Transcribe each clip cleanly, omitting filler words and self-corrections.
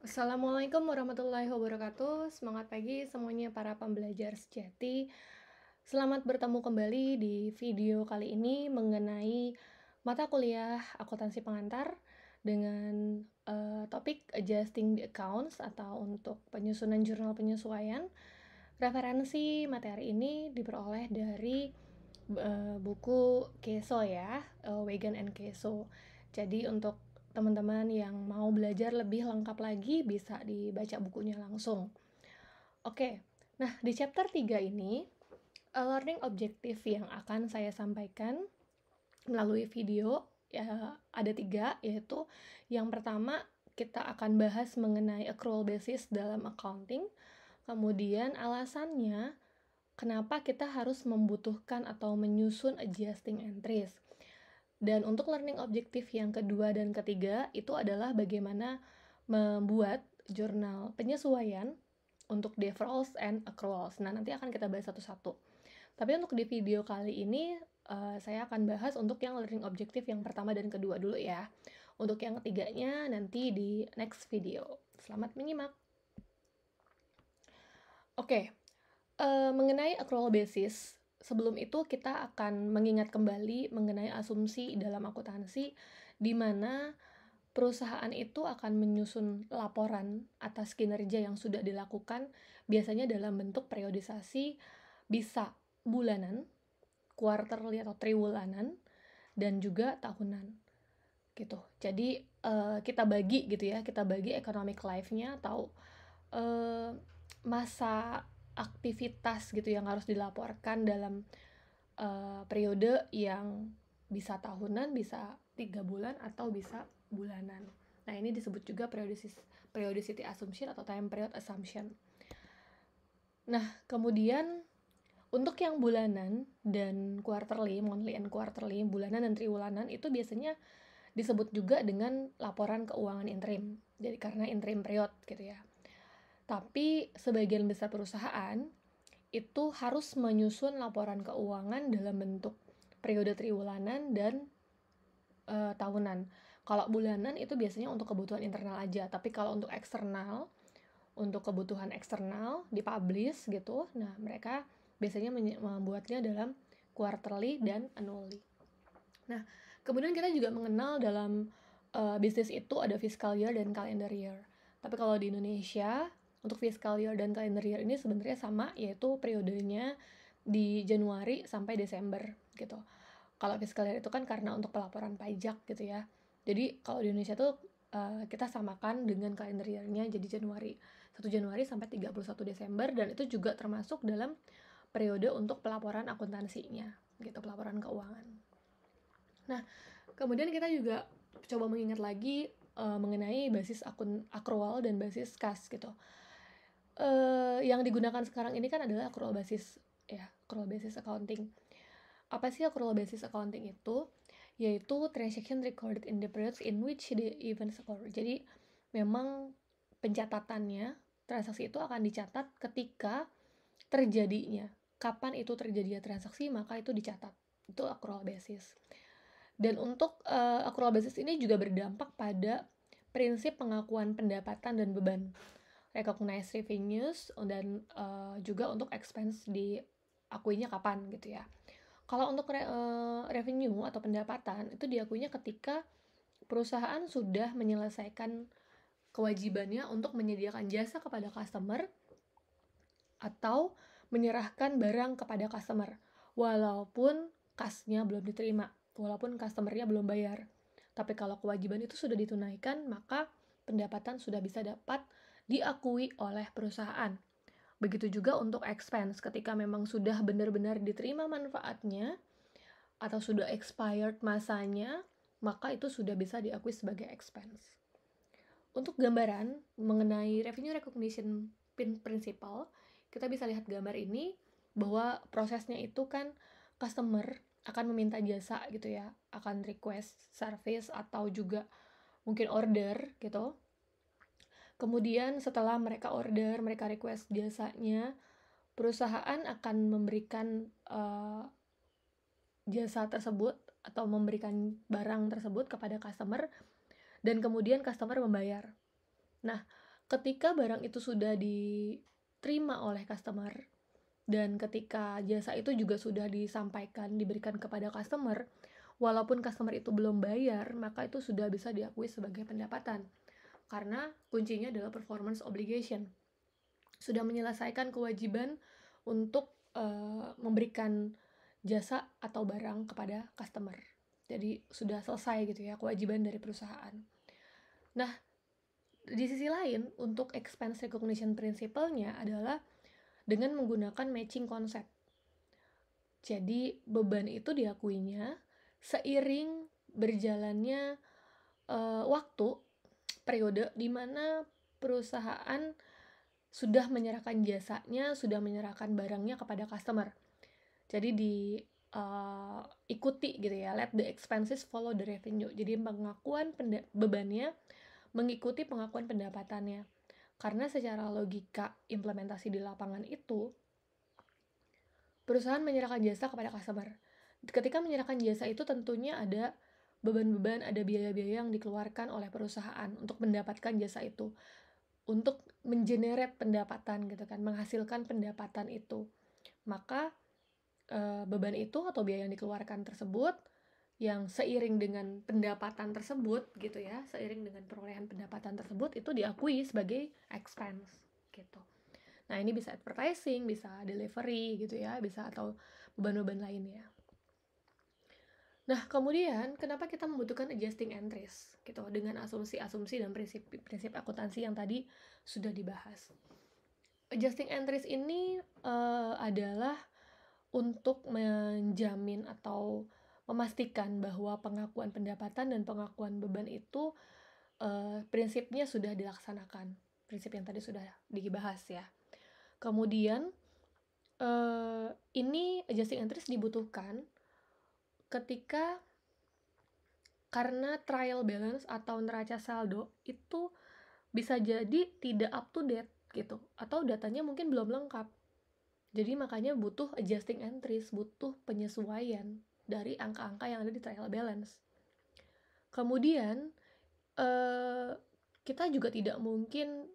Assalamualaikum warahmatullahi wabarakatuh. Semangat pagi semuanya para pembelajar sejati. Selamat bertemu kembali di video kali ini mengenai mata kuliah akuntansi pengantar dengan topik adjusting the accounts atau untuk penyusunan jurnal penyesuaian. Referensi materi ini diperoleh dari buku Keso ya, Wegan and Keso. Jadi untuk teman-teman yang mau belajar lebih lengkap lagi bisa dibaca bukunya langsung. Oke, nah di chapter 3 ini learning objective yang akan saya sampaikan melalui video ya ada 3, yaitu yang pertama kita akan bahas mengenai accrual basis dalam accounting, kemudian alasannya kenapa kita harus membutuhkan atau menyusun adjusting entries. Dan untuk learning objektif yang kedua dan ketiga itu adalah bagaimana membuat jurnal penyesuaian untuk deferrals and accruals. Nah, nanti akan kita bahas satu-satu. Tapi untuk di video kali ini saya akan bahas untuk yang learning objektif yang pertama dan kedua dulu ya. Untuk yang ketiganya nanti di next video. Selamat menyimak. Oke, mengenai accrual basis, sebelum itu kita akan mengingat kembali mengenai asumsi dalam akuntansi di mana perusahaan itu akan menyusun laporan atas kinerja yang sudah dilakukan biasanya dalam bentuk periodisasi, bisa bulanan, quarterly atau triwulanan, dan juga tahunan gitu. Jadi kita bagi gitu ya, kita bagi economic life-nya atau masa aktivitas gitu yang harus dilaporkan dalam periode yang bisa tahunan, bisa 3 bulan, atau bisa bulanan. Nah, ini disebut juga periodicity assumption atau time period assumption. Nah, kemudian untuk yang bulanan dan quarterly, monthly and quarterly, bulanan dan triwulanan itu biasanya disebut juga dengan laporan keuangan interim. Jadi karena interim period gitu ya. Tapi sebagian besar perusahaan itu harus menyusun laporan keuangan dalam bentuk periode triwulanan dan tahunan. Kalau bulanan itu biasanya untuk kebutuhan internal aja, tapi kalau untuk eksternal, untuk kebutuhan eksternal dipublish gitu, nah mereka biasanya membuatnya dalam quarterly dan annually. Nah, kemudian kita juga mengenal dalam bisnis itu ada fiscal year dan calendar year. Tapi kalau di Indonesia, untuk fiscal year dan calendar year ini sebenarnya sama, yaitu periodenya di Januari sampai Desember gitu. Kalau fiscal year itu kan karena untuk pelaporan pajak gitu ya. Jadi kalau di Indonesia tuh kita samakan dengan kalender year-nya jadi Januari. 1 Januari sampai 31 Desember, dan itu juga termasuk dalam periode untuk pelaporan akuntansinya gitu, pelaporan keuangan. Nah, kemudian kita juga coba mengingat lagi mengenai basis accrual dan basis kas gitu. Yang digunakan sekarang ini kan adalah accrual basis ya, accrual basis accounting. Apa sih accrual basis accounting itu? Yaitu transaction recorded in the periods in which the events occur. Jadi memang pencatatannya, transaksi itu akan dicatat ketika terjadinya. Kapan itu terjadinya transaksi, maka itu dicatat. Itu accrual basis. Dan untuk accrual basis ini juga berdampak pada prinsip pengakuan pendapatan dan beban, recognized revenues, dan juga untuk expense diakuinya kapan gitu ya. Kalau untuk revenue atau pendapatan itu diakuinya ketika perusahaan sudah menyelesaikan kewajibannya untuk menyediakan jasa kepada customer atau menyerahkan barang kepada customer walaupun kasnya belum diterima, walaupun customernya belum bayar. Tapi kalau kewajiban itu sudah ditunaikan, maka pendapatan sudah bisa dapat diakui oleh perusahaan. Begitu juga untuk expense, ketika memang sudah benar-benar diterima manfaatnya atau sudah expired masanya, maka itu sudah bisa diakui sebagai expense. Untuk gambaran mengenai revenue recognition principle, kita bisa lihat gambar ini bahwa prosesnya itu kan customer akan meminta jasa gitu ya, akan request service atau juga mungkin order gitu. Kemudian setelah mereka order, mereka request jasanya, perusahaan akan memberikan jasa tersebut atau memberikan barang tersebut kepada customer, dan kemudian customer membayar. Nah, ketika barang itu sudah diterima oleh customer dan ketika jasa itu juga sudah disampaikan, diberikan kepada customer, walaupun customer itu belum bayar, maka itu sudah bisa diakui sebagai pendapatan. Karena kuncinya adalah performance obligation. Sudah menyelesaikan kewajiban untuk memberikan jasa atau barang kepada customer. Jadi sudah selesai gitu ya kewajiban dari perusahaan. Nah, di sisi lain, untuk expense recognition principle-nya adalah dengan menggunakan matching concept. Jadi beban itu diakuinya seiring berjalannya waktu, periode di mana perusahaan sudah menyerahkan jasanya, sudah menyerahkan barangnya kepada customer. Jadi ikuti gitu ya, let the expenses follow the revenue. Jadi pengakuan bebannya mengikuti pengakuan pendapatannya. Karena secara logika implementasi di lapangan itu, perusahaan menyerahkan jasa kepada customer. Ketika menyerahkan jasa itu tentunya ada beban-beban, ada biaya-biaya yang dikeluarkan oleh perusahaan untuk mendapatkan jasa itu, untuk mengenerate pendapatan gitu kan, menghasilkan pendapatan itu. Maka beban itu atau biaya yang dikeluarkan tersebut yang seiring dengan pendapatan tersebut gitu ya, seiring dengan perolehan pendapatan tersebut itu diakui sebagai expense gitu. Nah, ini bisa advertising, bisa delivery gitu ya, bisa atau beban-beban lainnya. Nah, kemudian kenapa kita membutuhkan adjusting entries gitu dengan asumsi-asumsi dan prinsip akuntansi yang tadi sudah dibahas. Adjusting entries ini adalah untuk menjamin atau memastikan bahwa pengakuan pendapatan dan pengakuan beban itu prinsipnya sudah dilaksanakan. Prinsip yang tadi sudah dibahas ya. Kemudian ini adjusting entries dibutuhkan ketika karena trial balance atau neraca saldo itu bisa jadi tidak up to date gitu, atau datanya mungkin belum lengkap. Jadi makanya butuh adjusting entries, butuh penyesuaian dari angka-angka yang ada di trial balance. Kemudian kita juga tidak mungkin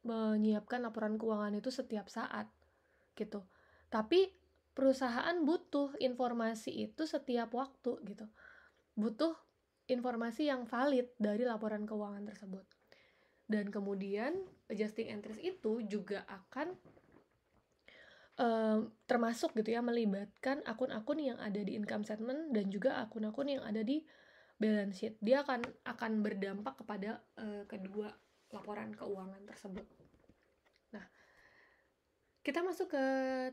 menyiapkan laporan keuangan itu setiap saat gitu. Tapi perusahaan butuh informasi itu setiap waktu gitu. Butuh informasi yang valid dari laporan keuangan tersebut. Dan kemudian adjusting entries itu juga akan termasuk gitu ya, melibatkan akun-akun yang ada di income statement dan juga akun-akun yang ada di balance sheet. Dia akan berdampak kepada kedua laporan keuangan tersebut. Nah, kita masuk ke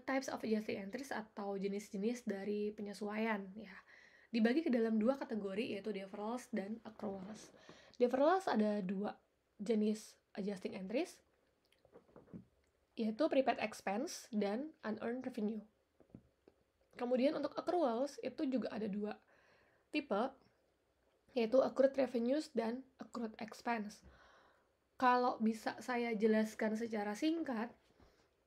types of adjusting entries atau jenis-jenis dari penyesuaian ya. Dibagi ke dalam dua kategori, yaitu deferrals dan accruals. Deferrals ada dua jenis adjusting entries, yaitu prepaid expense dan unearned revenue. Kemudian untuk accruals itu juga ada dua tipe, yaitu accrued revenues dan accrued expense. Kalau bisa saya jelaskan secara singkat,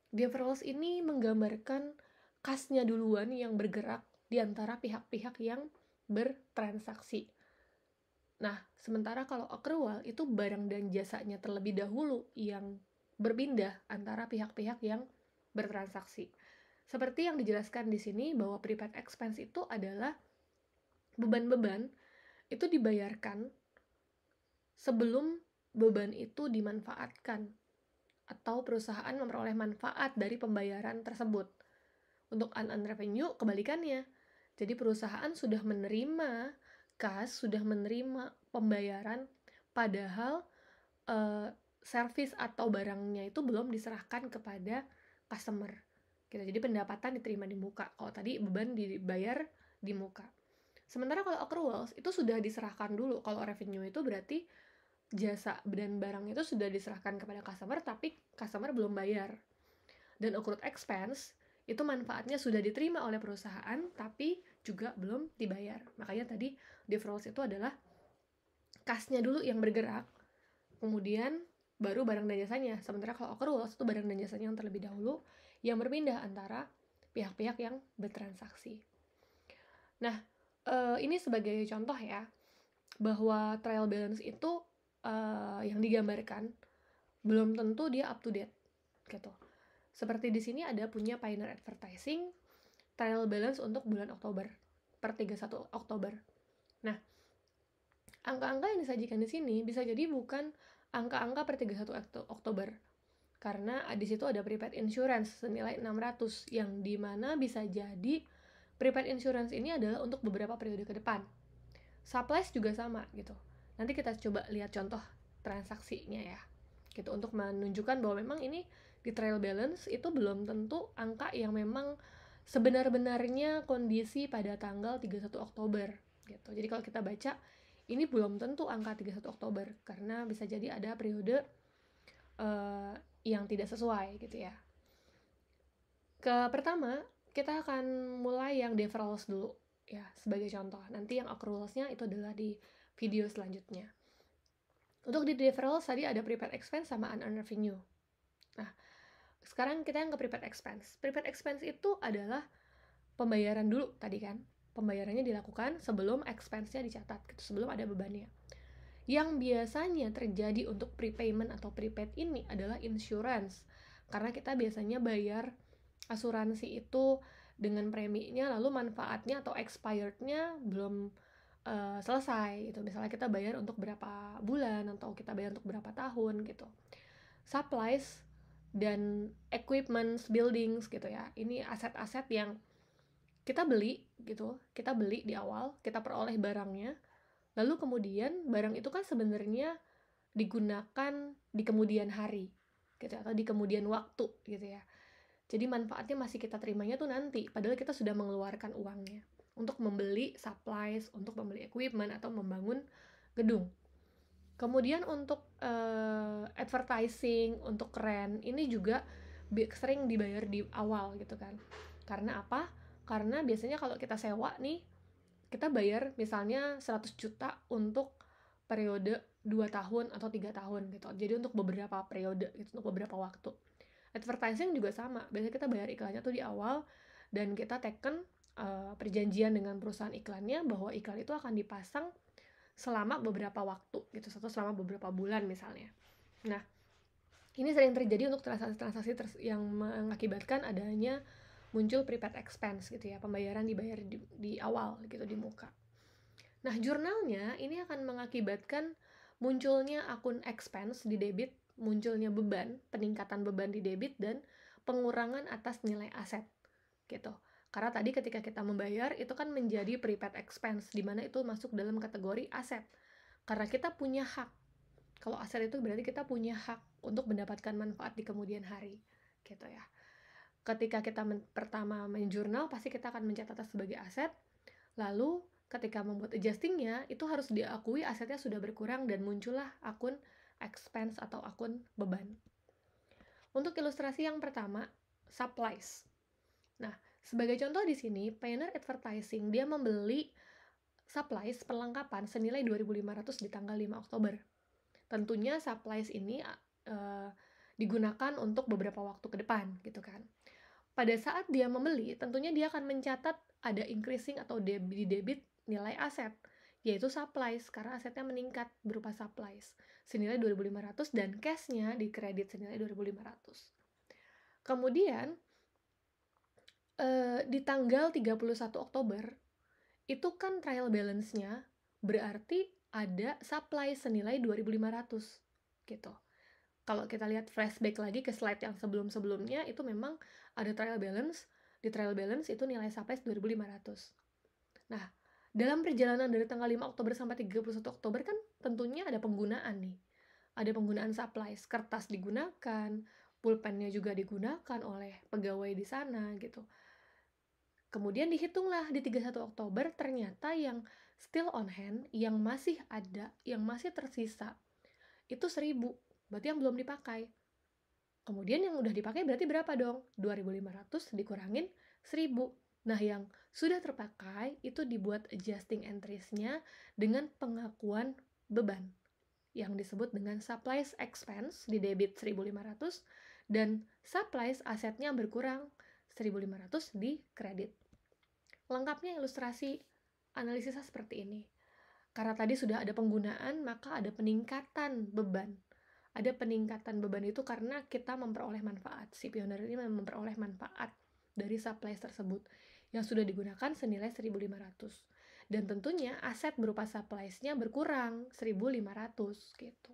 deferrals ini menggambarkan kasnya duluan yang bergerak di antara pihak-pihak yang bertransaksi. Nah, sementara kalau accrual itu barang dan jasanya terlebih dahulu yang berpindah antara pihak-pihak yang bertransaksi. Seperti yang dijelaskan di sini bahwa prepaid expense itu adalah beban-beban itu dibayarkan sebelum beban itu dimanfaatkan atau perusahaan memperoleh manfaat dari pembayaran tersebut. Untuk unearned revenue kebalikannya. Jadi perusahaan sudah menerima kas, sudah menerima pembayaran padahal service atau barangnya itu belum diserahkan kepada customer gitu. Jadi pendapatan diterima di muka, kalau tadi beban dibayar di muka. Sementara kalau accruals itu sudah diserahkan dulu. Kalau revenue itu berarti jasa dan barang itu sudah diserahkan kepada customer tapi customer belum bayar. Dan accrued expense itu manfaatnya sudah diterima oleh perusahaan tapi juga belum dibayar. Makanya tadi deferrals itu adalah kasnya dulu yang bergerak, kemudian baru barang dan jasanya. Sementara kalau accruals itu barang dan jasanya yang terlebih dahulu yang berpindah antara pihak-pihak yang bertransaksi. Nah, ini sebagai contoh ya, bahwa trial balance itu yang digambarkan belum tentu dia up to date gitu. Seperti di sini ada punya Pioneer Advertising trial balance untuk bulan Oktober per 31 Oktober. Nah, angka-angka yang disajikan di sini bisa jadi bukan angka-angka per 31 Oktober. Karena di situ ada prepaid insurance senilai 600 yang dimana bisa jadi prepaid insurance ini adalah untuk beberapa periode ke depan. Supplies juga sama gitu. Nanti kita coba lihat contoh transaksinya ya. Gitu untuk menunjukkan bahwa memang ini di trial balance itu belum tentu angka yang memang sebenar-benarnya kondisi pada tanggal 31 Oktober gitu. Jadi kalau kita baca ini belum tentu angka 31 Oktober karena bisa jadi ada periode yang tidak sesuai gitu ya. Pertama, kita akan mulai yang deferrals dulu ya sebagai contoh. Nanti yang accruals-nya itu adalah di video selanjutnya. Untuk di deferrals tadi ada prepaid expense sama unearned revenue. Nah, sekarang kita yang ke prepaid expense. Prepaid expense itu adalah pembayaran dulu tadi kan. Pembayarannya dilakukan sebelum expense-nya dicatat, gitu, sebelum ada bebannya. Yang biasanya terjadi untuk prepayment atau prepaid ini adalah insurance. Karena kita biasanya bayar asuransi itu dengan preminya, lalu manfaatnya atau expirednya belum selesai gitu. Misalnya kita bayar untuk berapa bulan atau kita bayar untuk berapa tahun gitu. Supplies dan equipments, buildings gitu ya. Ini aset-aset yang kita beli gitu. Kita beli di awal, kita peroleh barangnya. Lalu kemudian barang itu kan sebenarnya digunakan di kemudian hari gitu atau di kemudian waktu gitu ya. Jadi manfaatnya masih kita terimanya tuh nanti, padahal kita sudah mengeluarkan uangnya untuk membeli supplies, untuk membeli equipment atau membangun gedung. Kemudian untuk advertising, untuk rent ini juga sering dibayar di awal gitu kan. Karena apa? Karena biasanya kalau kita sewa nih, kita bayar misalnya 100 juta untuk periode 2 tahun atau 3 tahun gitu. Jadi untuk beberapa periode gitu, untuk beberapa waktu. Advertising juga sama, biasanya kita bayar iklannya tuh di awal dan kita teken perjanjian dengan perusahaan iklannya bahwa iklan itu akan dipasang selama beberapa waktu gitu, atau selama beberapa bulan misalnya. Nah, ini sering terjadi untuk transaksi-transaksi yang mengakibatkan adanya muncul prepaid expense gitu ya, pembayaran dibayar di awal gitu di muka. Nah, jurnalnya ini akan mengakibatkan munculnya akun expense di debit, munculnya beban, peningkatan beban di debit, dan pengurangan atas nilai aset gitu. Karena tadi ketika kita membayar itu kan menjadi prepaid expense, di mana itu masuk dalam kategori aset. Karena kita punya hak. Kalau aset itu berarti kita punya hak untuk mendapatkan manfaat di kemudian hari gitu ya. Ketika kita pertama menjurnal, pasti kita akan mencatatnya sebagai aset. Lalu ketika membuat adjustingnya, itu harus diakui asetnya sudah berkurang dan muncullah akun expense atau akun beban. Untuk ilustrasi yang pertama, supplies. Nah, sebagai contoh di sini, Pioneer Advertising dia membeli supplies perlengkapan senilai 2.500 di tanggal 5 Oktober. Tentunya supplies ini digunakan untuk beberapa waktu ke depan gitu kan. Pada saat dia membeli, tentunya dia akan mencatat ada increasing atau debit nilai aset, yaitu supplies, karena asetnya meningkat berupa supplies senilai 2.500 dan cashnya di kredit senilai 2.500. Kemudian di tanggal 31 Oktober itu kan trial balance-nya berarti ada supply senilai 2.500 gitu. Kalau kita lihat flashback lagi ke slide yang sebelum-sebelumnya, itu memang ada trial balance. Di trial balance itu nilai supplies 2.500. Nah, dalam perjalanan dari tanggal 5 Oktober sampai 31 Oktober kan tentunya ada penggunaan nih. Ada penggunaan supplies, kertas digunakan, pulpennya juga digunakan oleh pegawai di sana gitu. Kemudian dihitunglah di 31 Oktober ternyata yang still on hand, yang masih ada, yang masih tersisa, itu 1.000. Berarti yang belum dipakai. Kemudian yang udah dipakai berarti berapa dong? 2.500 dikurangin 1.000. Nah, yang sudah terpakai itu dibuat adjusting entries-nya dengan pengakuan beban yang disebut dengan supplies expense di debit 1.500 dan supplies asetnya berkurang 1.500 di kredit. Lengkapnya ilustrasi analisisnya seperti ini. Karena tadi sudah ada penggunaan, maka ada peningkatan beban Ada peningkatan beban itu karena kita memperoleh manfaat. Si pioner ini memperoleh manfaat dari supplies tersebut yang sudah digunakan senilai 1.500. Dan tentunya aset berupa supplies-nya berkurang 1.500 gitu.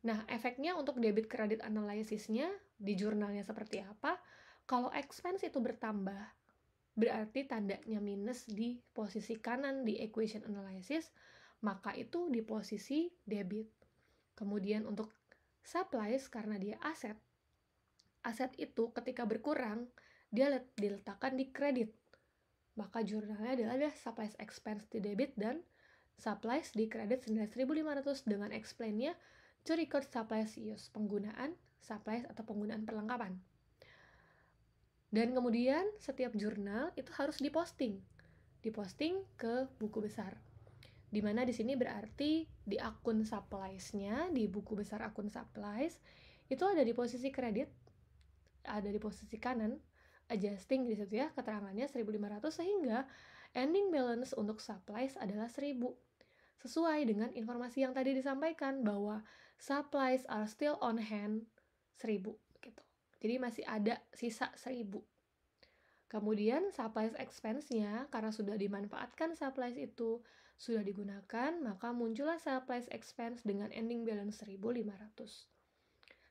Nah, efeknya untuk debit credit analysis-nya di jurnalnya seperti apa? Kalau expense itu bertambah, berarti tandanya minus di posisi kanan di equation analysis, maka itu di posisi debit. Kemudian untuk supplies, karena dia aset itu ketika berkurang, dia diletakkan di kredit. Maka jurnalnya adalah supplies expense di debit dan supplies di kredit senilai 1.500 dengan explain-nya to record supplies use, penggunaan supplies atau penggunaan perlengkapan. Dan kemudian setiap jurnal itu harus diposting ke buku besar. Dimana di sini berarti di akun supplies-nya, di buku besar akun supplies, itu ada di posisi kredit, ada di posisi kanan, adjusting di situ ya, keterangannya 1.500 sehingga ending balance untuk supplies adalah 1.000. Sesuai dengan informasi yang tadi disampaikan bahwa supplies are still on hand 1.000 gitu. Jadi masih ada sisa 1.000. Kemudian supplies expense-nya, karena sudah dimanfaatkan supplies itu, sudah digunakan, maka muncullah supplies expense dengan ending balance 1.500.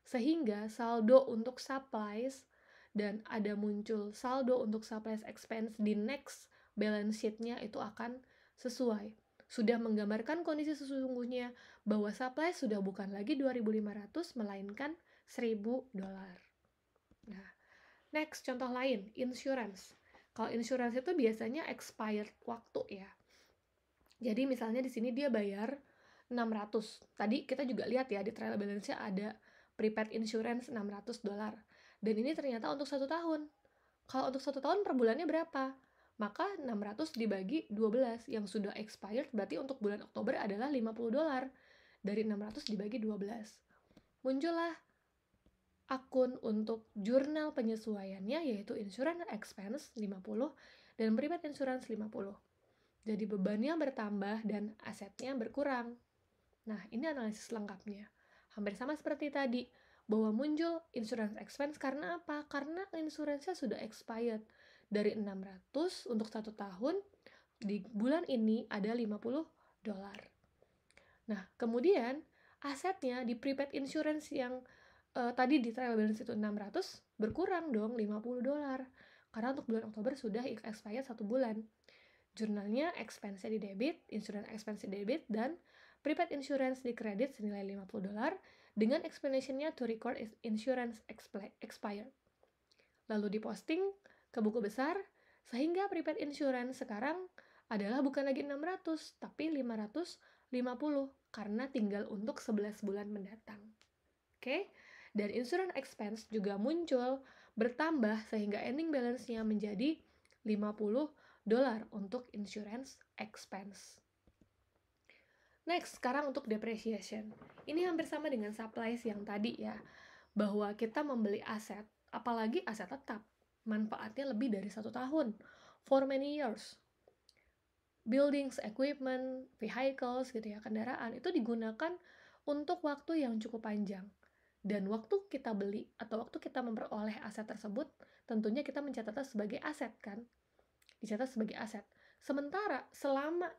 Sehingga saldo untuk supplies dan ada muncul saldo untuk supplies expense di next balance sheet-nya itu akan sesuai. Sudah menggambarkan kondisi sesungguhnya bahwa supplies sudah bukan lagi 2.500 melainkan $1.000. Nah, next, contoh lain, insurance. Kalau insurance itu biasanya expired waktu ya. Jadi misalnya di sini dia bayar 600. Tadi kita juga lihat ya di trial balance-nya ada prepaid insurance $600. Dan ini ternyata untuk 1 tahun. Kalau untuk 1 tahun per bulannya berapa? Maka 600 dibagi 12 yang sudah expired berarti untuk bulan Oktober adalah $50. Dari 600 dibagi 12. Muncullah akun untuk jurnal penyesuaiannya yaitu insurance expense 50 dan prepaid insurance 50. Jadi bebannya bertambah dan asetnya berkurang. Nah, ini analisis lengkapnya. Hampir sama seperti tadi, bahwa muncul insurance expense karena apa? Karena insurance-nya sudah expired. Dari 600 untuk 1 tahun, di bulan ini ada $50. Nah, kemudian asetnya di prepaid insurance yang tadi di trial balance itu 600 berkurang dong $50 karena untuk bulan Oktober sudah expired 1 bulan. Jurnalnya expense di debit, insurance expense di debit, dan prepaid insurance di kredit senilai $50 dengan explanation-nya to record insurance expired. Lalu diposting ke buku besar sehingga prepaid insurance sekarang adalah bukan lagi 600 tapi 550 karena tinggal untuk 11 bulan mendatang. Oke? Dan insurance expense juga muncul bertambah sehingga ending balance-nya menjadi $50 untuk insurance expense. Next, sekarang untuk depreciation. Ini hampir sama dengan supplies yang tadi ya, bahwa kita membeli aset, apalagi aset tetap, manfaatnya lebih dari 1 tahun, for many years. Buildings, equipment, vehicles gitu ya, kendaraan, itu digunakan untuk waktu yang cukup panjang. Dan waktu kita beli atau waktu kita memperoleh aset tersebut, tentunya kita mencatatnya sebagai aset kan? Dicatat sebagai aset. Sementara selama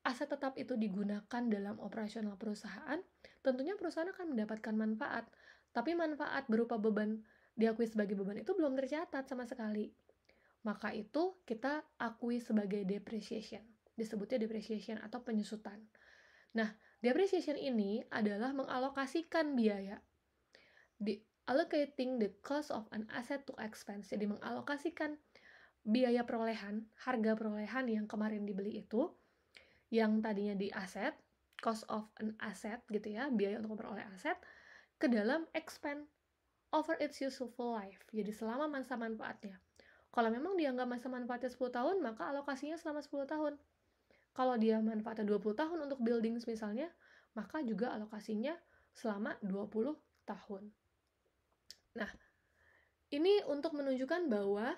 aset tetap itu digunakan dalam operasional perusahaan, tentunya perusahaan akan mendapatkan manfaat. Tapi manfaat berupa beban diakui sebagai beban itu belum tercatat sama sekali. Maka itu kita akui sebagai depreciation. Disebutnya depreciation atau penyusutan. Nah, depreciation ini adalah mengalokasikan biaya. Allocating the cost of an asset to expense. Jadi mengalokasikan biaya perolehan, harga perolehan yang kemarin dibeli itu, yang tadinya di aset, cost of an asset gitu ya, biaya untuk memperoleh aset, ke dalam expense over its useful life. Jadi selama masa manfaatnya. Kalau memang dia nggak masa manfaatnya 10 tahun, maka alokasinya selama 10 tahun. Kalau dia manfaatnya 20 tahun untuk buildings misalnya, maka juga alokasinya selama 20 tahun. Nah, ini untuk menunjukkan bahwa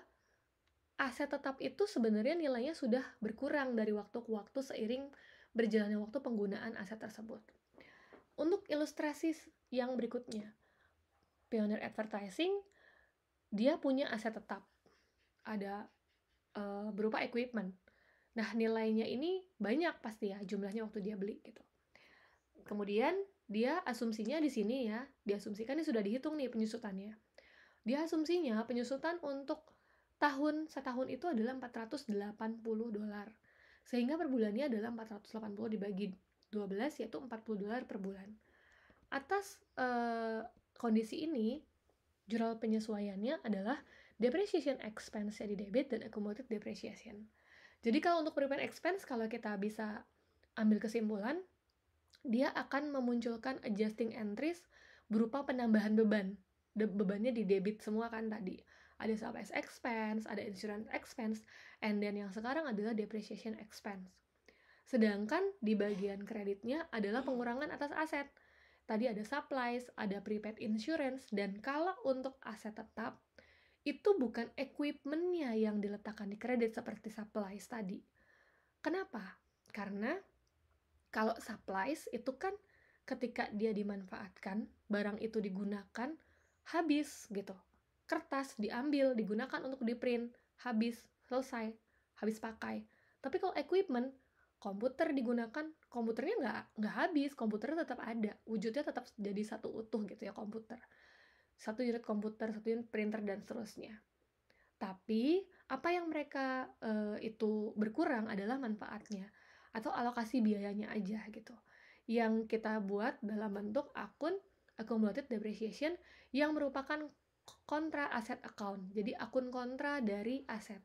aset tetap itu sebenarnya nilainya sudah berkurang dari waktu ke waktu seiring berjalannya waktu penggunaan aset tersebut. Untuk ilustrasi yang berikutnya. Pioneer Advertising, dia punya aset tetap, ada berupa equipment. Nah, nilainya ini banyak pasti ya jumlahnya waktu dia beli gitu. Kemudian dia asumsinya di sini ya, diasumsikan ini sudah dihitung nih penyusutannya. Dia asumsinya penyusutan untuk setahun itu adalah $480. Sehingga per bulannya adalah 480 dibagi 12 yaitu $40 per bulan. Atas kondisi ini, jurnal penyesuaiannya adalah depreciation expense di debit dan accumulated depreciation. Jadi kalau untuk prepaid expense, kalau kita bisa ambil kesimpulan, dia akan memunculkan adjusting entries berupa penambahan beban. Bebannya di debit semua kan tadi. Ada supplies expense, ada insurance expense, and then yang sekarang adalah depreciation expense. Sedangkan di bagian kreditnya adalah pengurangan atas aset. Tadi ada supplies, ada prepaid insurance, dan kalau untuk aset tetap, itu bukan equipmentnya yang diletakkan di kredit seperti supplies tadi. Kenapa? Karena kalau supplies itu kan ketika dia dimanfaatkan, barang itu digunakan, habis gitu. Kertas diambil, digunakan untuk di-print, habis, selesai, habis pakai. Tapi kalau equipment, komputer digunakan, komputernya nggak habis, komputernya tetap ada, wujudnya tetap jadi satu utuh gitu ya komputer. Satu unit komputer, satu unit printer, dan seterusnya. Tapi apa yang mereka itu berkurang adalah manfaatnya atau alokasi biayanya aja gitu, yang kita buat dalam bentuk akun accumulated depreciation yang merupakan kontra aset account, jadi akun kontra dari aset,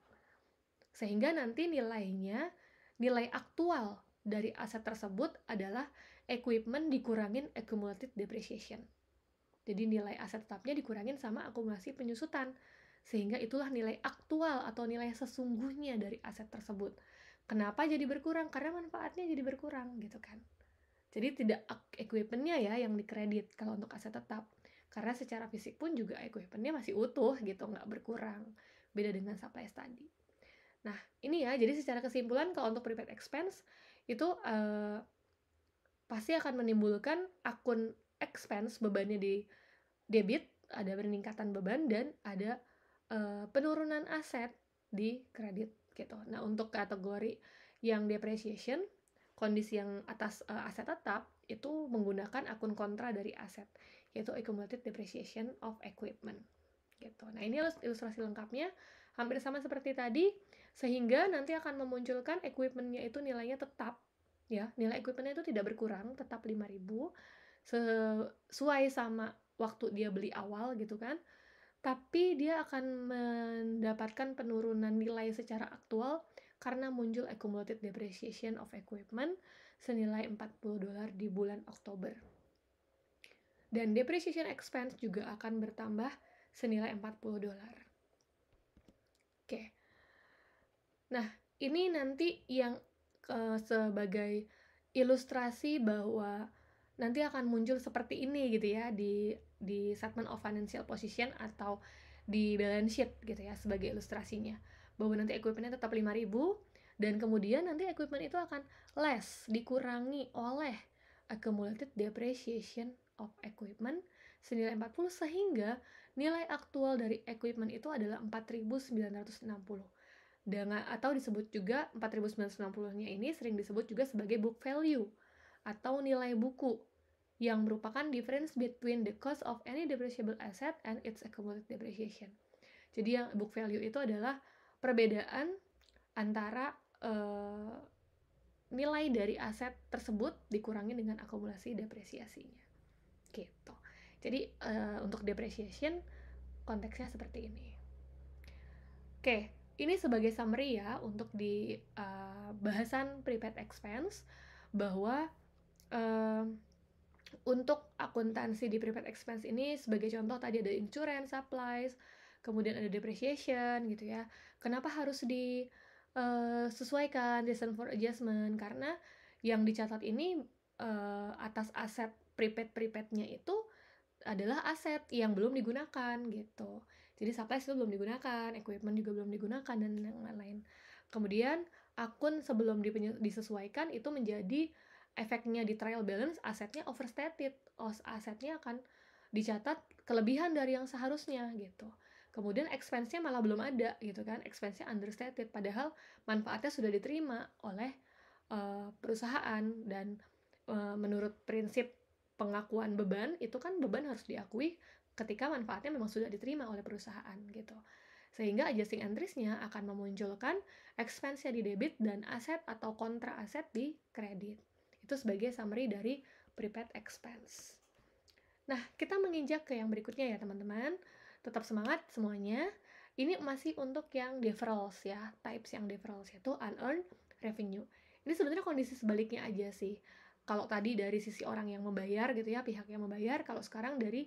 sehingga nanti nilai aktual dari aset tersebut adalah equipment dikurangin accumulated depreciation. Jadi nilai aset tetapnya dikurangin sama akumulasi penyusutan, sehingga itulah nilai aktual atau nilai sesungguhnya dari aset tersebut. Kenapa jadi berkurang? Karena manfaatnya jadi berkurang gitu kan. Jadi tidak equipmentnya ya yang dikredit kalau untuk aset tetap. Karena secara fisik pun juga equipmentnya masih utuh gitu, nggak berkurang. Beda dengan supplies tadi. Nah ini ya, jadi secara kesimpulan kalau untuk prepaid expense itu pasti akan menimbulkan akun expense, bebannya di debit, ada peningkatan beban, dan ada penurunan aset di kredit gitu. Nah untuk kategori yang depreciation, kondisi yang atas aset tetap itu menggunakan akun kontra dari aset, yaitu accumulated depreciation of equipment gitu. Nah ini ilustrasi lengkapnya hampir sama seperti tadi, sehingga nanti akan memunculkan equipmentnya itu nilainya tetap ya, nilai equipmentnya itu tidak berkurang, tetap 5.000 sesuai sama waktu dia beli awal gitu kan, tapi dia akan mendapatkan penurunan nilai secara aktual karena muncul accumulated depreciation of equipment senilai $40 di bulan Oktober. Dan depreciation expense juga akan bertambah senilai $40. Oke. Nah, ini nanti yang sebagai ilustrasi bahwa nanti akan muncul seperti ini gitu ya di statement of financial position atau di balance sheet gitu ya, sebagai ilustrasinya bahwa nanti equipmentnya tetap 5.000 dan kemudian nanti equipment itu akan less, dikurangi oleh accumulated depreciation of equipment senilai 40, sehingga nilai aktual dari equipment itu adalah 4.960. Dengan atau disebut juga 4.960-nya ini sering disebut juga sebagai book value atau nilai buku, yang merupakan difference between the cost of any depreciable asset and its accumulated depreciation. Jadi yang book value itu adalah perbedaan antara nilai dari aset tersebut dikurangi dengan akumulasi depresiasinya. Gitu. Jadi untuk depreciation konteksnya seperti ini. Oke, ini sebagai summary ya untuk di bahasan prepaid expense, bahwa untuk akuntansi di prepaid expense ini sebagai contoh tadi ada insurance, supplies, kemudian ada depreciation gitu ya. Kenapa harus disesuaikan reason for adjustment? Karena yang dicatat ini atas aset prepaid-nya itu adalah aset yang belum digunakan gitu. Jadi supplies itu belum digunakan, equipment juga belum digunakan, dan yang lain-lain. Kemudian akun sebelum disesuaikan itu menjadi efeknya di trial balance, asetnya overstated, asetnya akan dicatat kelebihan dari yang seharusnya gitu. Kemudian expense-nya malah belum ada gitu kan, expense-nya understated, padahal manfaatnya sudah diterima oleh perusahaan. Dan menurut prinsip pengakuan beban, itu kan beban harus diakui ketika manfaatnya memang sudah diterima oleh perusahaan gitu. Sehingga adjusting entries-nya akan memunculkan expense-nya di debit dan aset atau kontra aset di kredit. Itu sebagai summary dari prepaid expense. Nah, kita menginjak ke yang berikutnya ya teman-teman. Tetap semangat semuanya. Ini masih untuk yang deferrals ya, types yang deferrals, yaitu unearned revenue. Ini sebenarnya kondisi sebaliknya aja sih. Kalau tadi dari sisi orang yang membayar gitu ya, pihak yang membayar, kalau sekarang dari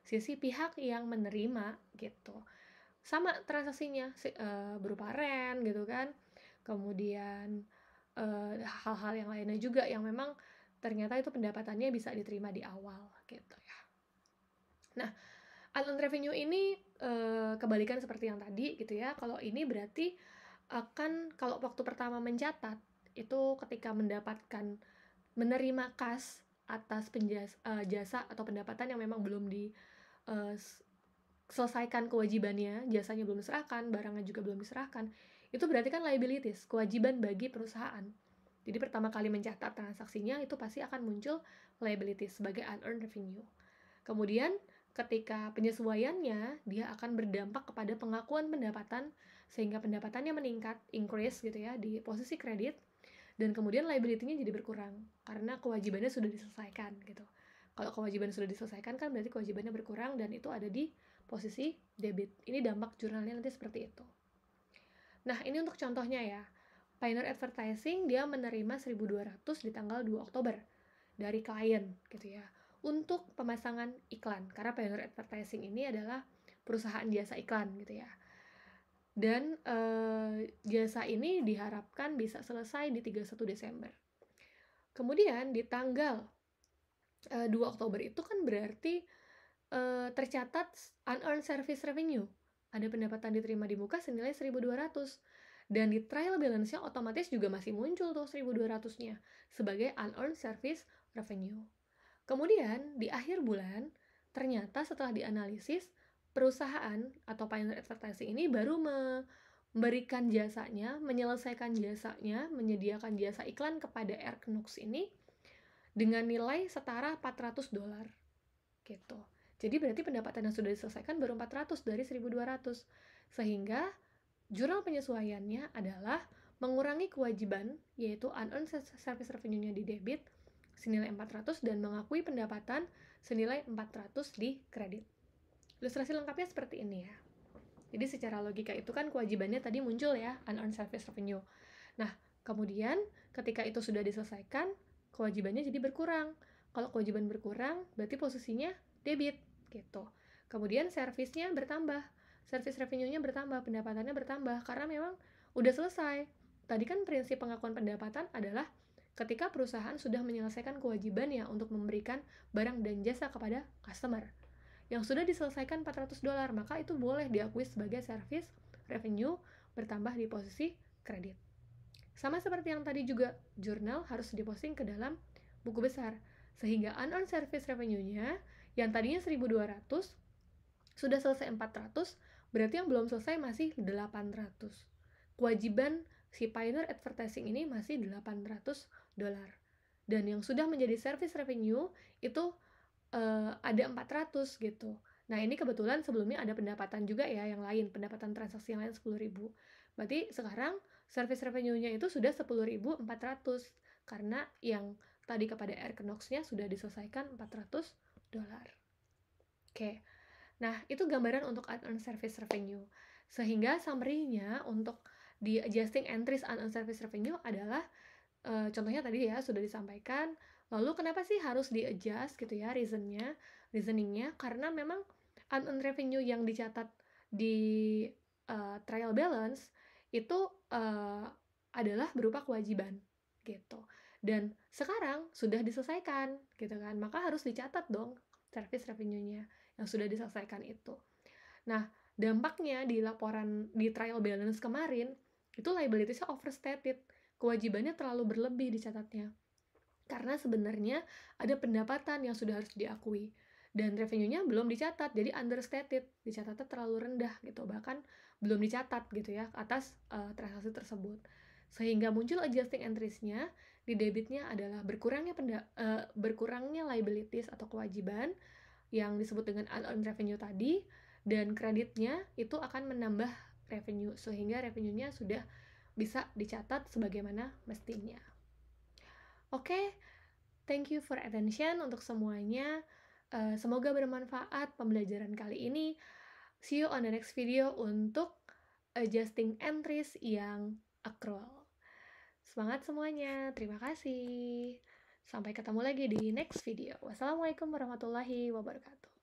sisi pihak yang menerima gitu. Sama transaksinya berupa rent gitu kan, kemudian hal-hal yang lainnya juga yang memang ternyata itu pendapatannya bisa diterima di awal gitu ya. Nah, unearned revenue ini kebalikan seperti yang tadi gitu ya. Kalau ini berarti kalau waktu pertama mencatat itu ketika menerima kas atas jasa atau pendapatan yang memang belum selesaikan kewajibannya, jasanya belum diserahkan, barangnya juga belum diserahkan, itu berarti kan liabilities, kewajiban bagi perusahaan. Jadi pertama kali mencatat transaksinya itu pasti akan muncul liabilities sebagai unearned revenue. Kemudian ketika penyesuaiannya, dia akan berdampak kepada pengakuan pendapatan sehingga pendapatannya meningkat, increase gitu ya di posisi kredit, dan kemudian liability-nya jadi berkurang karena kewajibannya sudah diselesaikan gitu. Kalau kewajiban sudah diselesaikan kan berarti kewajibannya berkurang dan itu ada di posisi debit. Ini dampak jurnalnya nanti seperti itu. Nah, ini untuk contohnya ya. Pioneer Advertising dia menerima 1.200 di tanggal 2 Oktober dari klien gitu ya untuk pemasangan iklan, karena Pioneer Advertising ini adalah perusahaan jasa iklan gitu ya. Dan jasa ini diharapkan bisa selesai di 31 Desember. Kemudian di tanggal 2 Oktober itu kan berarti tercatat unearned service revenue. Ada pendapatan diterima di muka senilai 1.200. Dan di trial balance-nya otomatis juga masih muncul tuh 1.200-nya sebagai unearned service revenue. Kemudian di akhir bulan, ternyata setelah dianalisis, perusahaan atau Pioneer Advertising ini baru memberikan jasanya, menyelesaikan jasanya, menyediakan jasa iklan kepada Erknux ini dengan nilai setara $400 gitu. Jadi berarti pendapatan yang sudah diselesaikan baru 400 dari 1.200. Sehingga jurnal penyesuaiannya adalah mengurangi kewajiban, yaitu unearned service revenue-nya di debit senilai 400 dan mengakui pendapatan senilai 400 di kredit. Ilustrasi lengkapnya seperti ini ya. Jadi secara logika itu kan kewajibannya tadi muncul ya, unearned service revenue. Nah, kemudian ketika itu sudah diselesaikan, kewajibannya jadi berkurang. Kalau kewajiban berkurang, berarti posisinya debit gitu. Kemudian servisnya bertambah, service revenue-nya bertambah, pendapatannya bertambah karena memang udah selesai. Tadi kan prinsip pengakuan pendapatan adalah ketika perusahaan sudah menyelesaikan kewajibannya untuk memberikan barang dan jasa kepada customer yang sudah diselesaikan $400, maka itu boleh diakui sebagai service revenue bertambah di posisi kredit. Sama seperti yang tadi juga, jurnal harus diposting ke dalam buku besar, sehingga unearned service revenue-nya yang tadinya 1.200 sudah selesai 400, berarti yang belum selesai masih 800. Kewajiban si Pioneer Advertising ini masih $800. Dan yang sudah menjadi service revenue itu ada 400 gitu. Nah, ini kebetulan sebelumnya ada pendapatan juga ya yang lain, pendapatan transaksi yang lain 10.000. Berarti sekarang service revenue-nya itu sudah 10.400 karena yang tadi kepada Erknox-nya sudah diselesaikan $400. Oke. Nah, itu gambaran untuk unearned service revenue. Sehingga summary-nya untuk di adjusting entries unearned service revenue adalah contohnya tadi ya sudah disampaikan. Lalu kenapa sih harus di-adjust gitu ya reasoningnya? Karena memang unearned revenue yang dicatat di trial balance itu adalah berupa kewajiban gitu. Dan sekarang sudah diselesaikan gitu kan, maka harus dicatat dong service revenue-nya yang sudah diselesaikan itu. Nah, dampaknya di laporan di trial balance kemarin itu liabilities-nya overstated, kewajibannya terlalu berlebih dicatatnya. Karena sebenarnya ada pendapatan yang sudah harus diakui dan revenue-nya belum dicatat, jadi understated, dicatatnya terlalu rendah gitu, bahkan belum dicatat gitu ya atas transaksi tersebut. Sehingga muncul adjusting entries-nya, di debitnya adalah berkurangnya liabilities atau kewajiban yang disebut dengan unearned revenue tadi, dan kreditnya itu akan menambah revenue sehingga revenue-nya sudah bisa dicatat sebagaimana mestinya. Oke, thank you for attention untuk semuanya. Semoga bermanfaat pembelajaran kali ini. See you on the next video untuk adjusting entries yang accrual. Semangat semuanya, terima kasih. Sampai ketemu lagi di next video. Wassalamualaikum warahmatullahi wabarakatuh.